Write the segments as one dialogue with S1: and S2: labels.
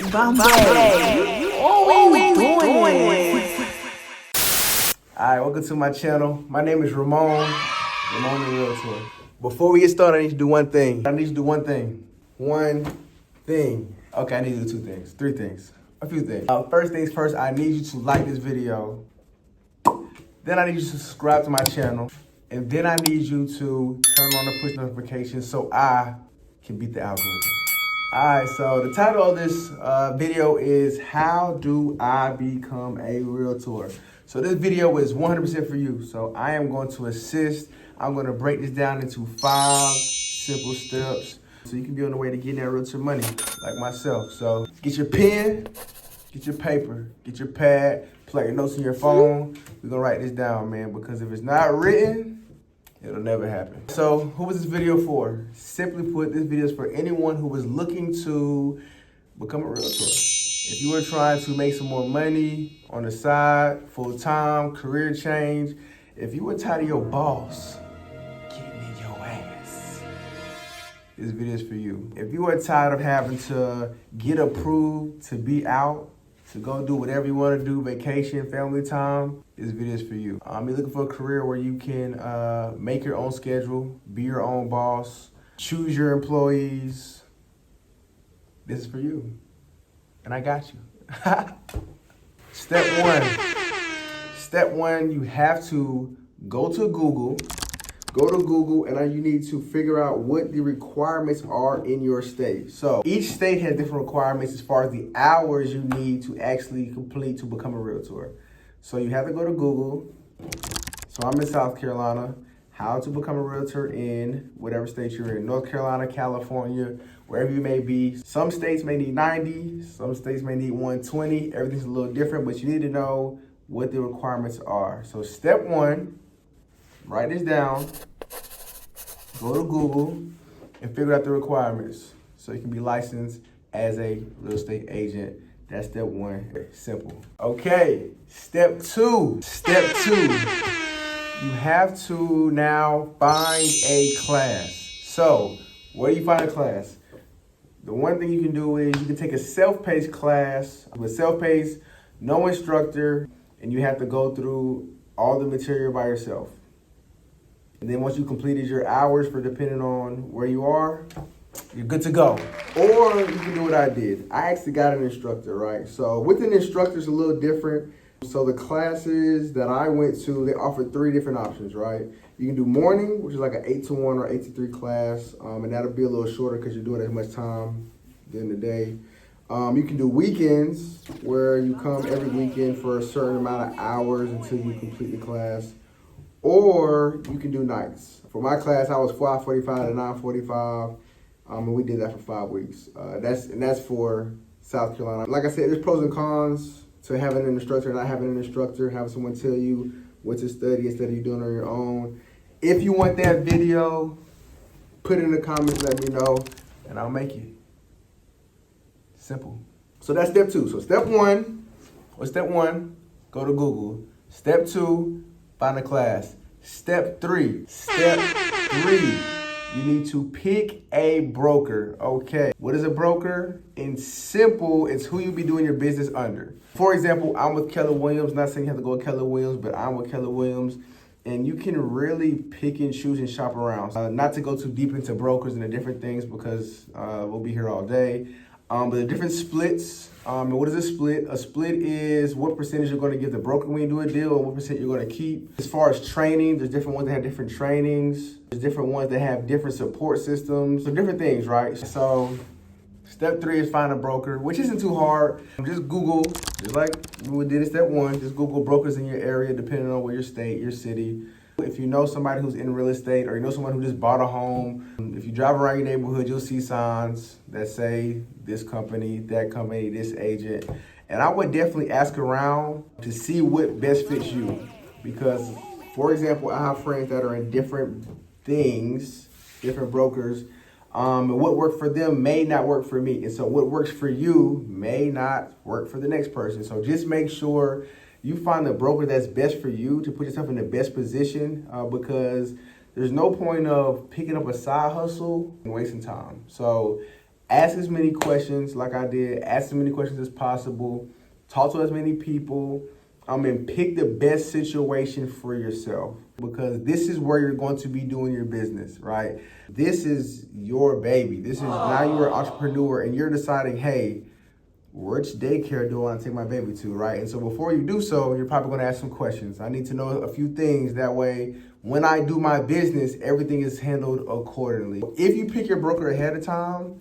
S1: Bombay, you always doing it.
S2: Alright, welcome to my channel. My name is Ramon the Realtor. Before we get started, I need to do one thing. One thing. Okay, I need to do two things, three things, a few things. First things first, I need you to like this video. Then I need you to subscribe to my channel. And then I need you to turn on the push notifications so I can beat the algorithm. Alright, so the title of this video is How Do I Become a Realtor? So this video is 100% for you. So I am going to assist. I'm going to break this down into 5 simple steps so you can be on the way to getting that realtor money like myself. So get your pen, get your paper, get your pad, plug your notes in your phone. We're going to write this down, man, because if it's not written, it'll never happen. So who was this video for? Simply put, this video is for anyone who was looking to become a realtor. If you were trying to make some more money on the side, full-time, career change, if you were tired of your boss getting in your ass, this video is for you. If you are tired of having to get approved to be out, to go do whatever you want to do, vacation, family time, this video is for you. You're looking for a career where you can make your own schedule, be your own boss, choose your employees. This is for you. And I got you. Step one, you have to go to Google. Go to Google and you need to figure out what the requirements are in your state. So each state has different requirements as far as the hours you need to actually complete to become a realtor. So you have to go to Google. So I'm in South Carolina. How to become a realtor in whatever state you're in. North Carolina, California, wherever you may be. Some states may need 90, some states may need 120. Everything's a little different, but you need to know what the requirements are. So step one, write this down, go to Google, and figure out the requirements so you can be licensed as a real estate agent. That's step one, simple. Okay, step two. You have to now find a class. So, where do you find a class? The one thing you can do is you can take a self-paced class. With self-paced, no instructor, and you have to go through all the material by yourself. And then once you completed your hours for depending on where you are, you're good to go. Or you can do what I did. I actually got an instructor, right? So with an instructor, it's a little different. So the classes that I went to, they offered 3 different options, right? You can do morning, which is like an 8 to 1 or 8 to 3 class. And that'll be a little shorter because you're doing as much time during the day. You can do weekends, where you come every weekend for a certain amount of hours until you complete the class. Or you can do nights. For my class, I was 5:45 to 9:45, and we did that for 5 weeks. That's for South Carolina. Like I said, there's pros and cons to having an instructor and not having an instructor, having someone tell you what to study instead of you doing it on your own. If you want that video, put it in the comments, let me know, and I'll make it. Simple. So that's step 2. So step one, go to Google. Step 2, find a class. Step 3, you need to pick a broker, okay? What is a broker? In simple, it's who you be doing your business under. For example, I'm with Keller Williams. Not saying you have to go with Keller Williams, but I'm with Keller Williams. And you can really pick and choose and shop around. Not to go too deep into brokers and the different things because we'll be here all day. But the different splits, what is a split? A split is what percentage you're going to give the broker when you do a deal and what percent you're going to keep. As far as training, there's different ones that have different trainings. There's different ones that have different support systems. So different things, right? So step 3 is find a broker, which isn't too hard. Just Google, just like we did in step 1, just Google brokers in your area depending on where your state, your city. If you know somebody who's in real estate or you know someone who just bought a home, if you drive around your neighborhood, you'll see signs that say this company, that company, this agent. And I would definitely ask around to see what best fits you. Because, for example, I have friends that are in different things, different brokers, and what worked for them may not work for me. And so what works for you may not work for the next person. So just make sure you find the broker that's best for you to put yourself in the best position because there's no point of picking up a side hustle and wasting time. So Ask as many questions like I did. Ask as many questions as possible. Talk to as many people. And pick the best situation for yourself, because this is where you're going to be doing your business, right? This is your baby. This is now you're an entrepreneur and you're deciding, hey, which daycare do I want to take my baby to, right? And so before you do so, you're probably going to ask some questions. I need to know a few things. That way, when I do my business, everything is handled accordingly. If you pick your broker ahead of time,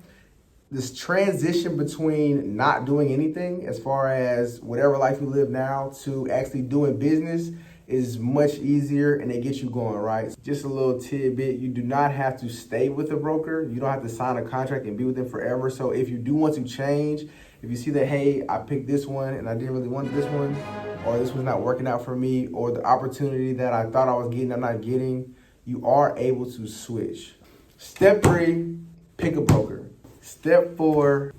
S2: this transition between not doing anything as far as whatever life you live now to actually doing business is much easier, and they get you going, right? Just a little tidbit, you do not have to stay with a broker. You don't have to sign a contract and be with them forever. So if you do want to change, if you see that, hey, I picked this one and I didn't really want this one, or this was not working out for me, or the opportunity that I thought I was getting, I'm not getting, you are able to switch. Step 3, pick a broker. Step 4,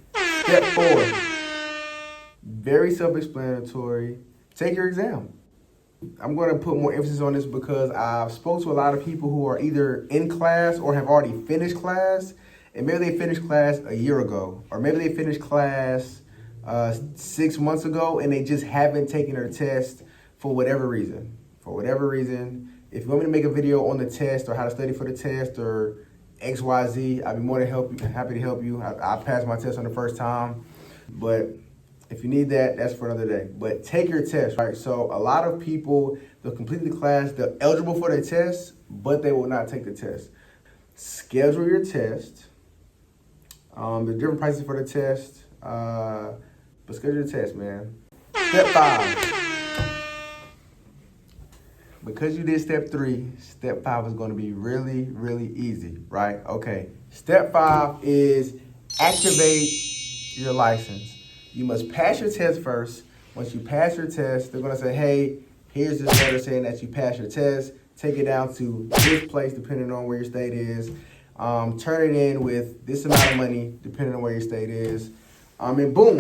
S2: very self-explanatory. Take your exam. I'm going to put more emphasis on this because I've spoke to a lot of people who are either in class or have already finished class, and maybe they finished class a year ago, or maybe they finished class 6 months ago, and they just haven't taken their test for whatever reason. If you want me to make a video on the test or how to study for the test or XYZ, I'd be more than happy to help you. I passed my test on the first time, but if you need that, that's for another day. But take your test, right? So a lot of people, they'll complete the class, they're eligible for the test, but they will not take the test. Schedule your test. There's different prices for the test, but schedule your test, man. Step 5. Because you did step 3, step 5 is going to be really, really easy, right? Okay. Step 5 is activate your license. You must pass your test first. Once you pass your test, they're going to say, hey, here's this letter saying that you passed your test. Take it down to this place, depending on where your state is. Turn it in with this amount of money, depending on where your state is. And boom,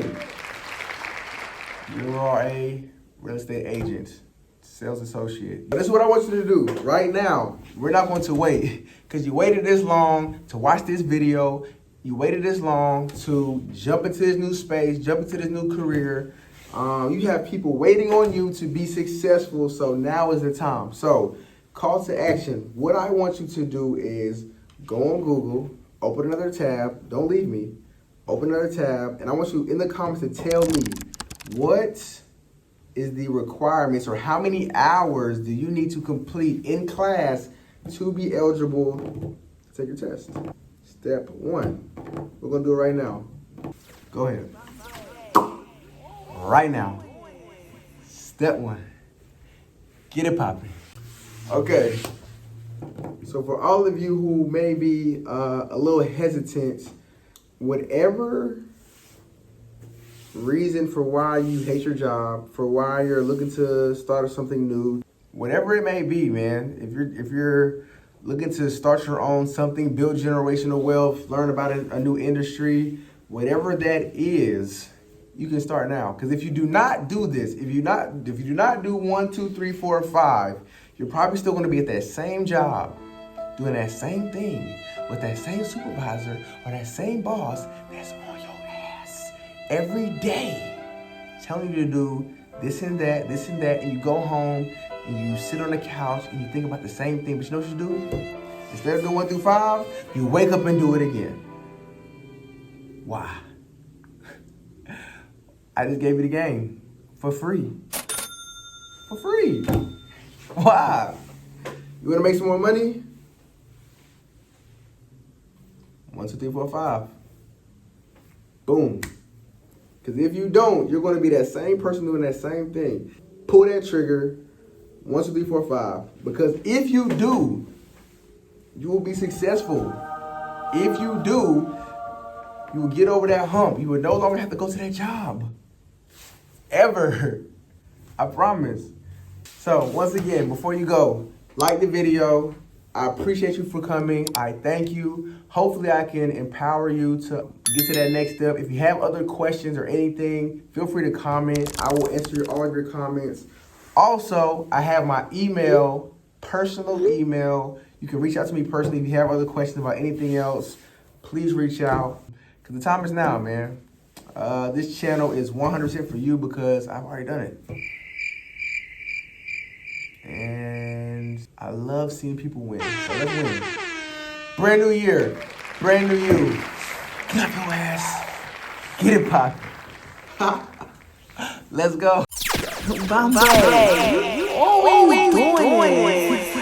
S2: you are a real estate agent. Sales associate. This is what I want you to do right now. We're not going to wait, because you waited this long to watch this video. You waited this long to jump into this new space, jump into this new career. You have people waiting on you to be successful, so now is the time. So, call to action. What I want you to do is go on Google, open another tab, don't leave me, open another tab, and I want you in the comments to tell me what is the requirements, or how many hours do you need to complete in class to be eligible to take your test. Step 1. We're going to do it right now. Go ahead. Right now. Step 1. Get it popping. Okay. So for all of you who may be a little hesitant, whatever reason for why you hate your job, for why you're looking to start something new, whatever it may be, man, if you're looking to start your own something, build generational wealth, learn about a new industry, whatever that is, you can start now. Because if you do not do this, if you do not do 1, 2, 3, 4, 5, you're probably still going to be at that same job, doing that same thing with that same supervisor or that same boss that's on your ass every day, telling you to do this and that, and you go home and you sit on the couch and you think about the same thing. But you know what you do? Instead of doing 1 through 5, you wake up and do it again. Why? I just gave you the game for free. For free. Why? You want to make some more money? 1, 2, 3, 4, 5. Boom. Because if you don't, you're going to be that same person doing that same thing. Pull that trigger. 1, 2, 3, 4, 5. Because if you do, you will be successful. If you do, you will get over that hump. You will no longer have to go to that job. Ever. I promise. So, once again, before you go, like the video. I appreciate you for coming. I thank you. Hopefully I can empower you to get to that next step. If you have other questions or anything, feel free to comment. I will answer all of your comments. Also, I have my email, personal email. You can reach out to me personally if you have other questions about anything else. Please reach out. The time is now, man. This channel is 100% for you because I've already done it. And I love seeing people win. So let's win. Brand new year. Brand new you. Get up your ass. Get it poppin'. Let's go.
S1: Bombay, you always doing it.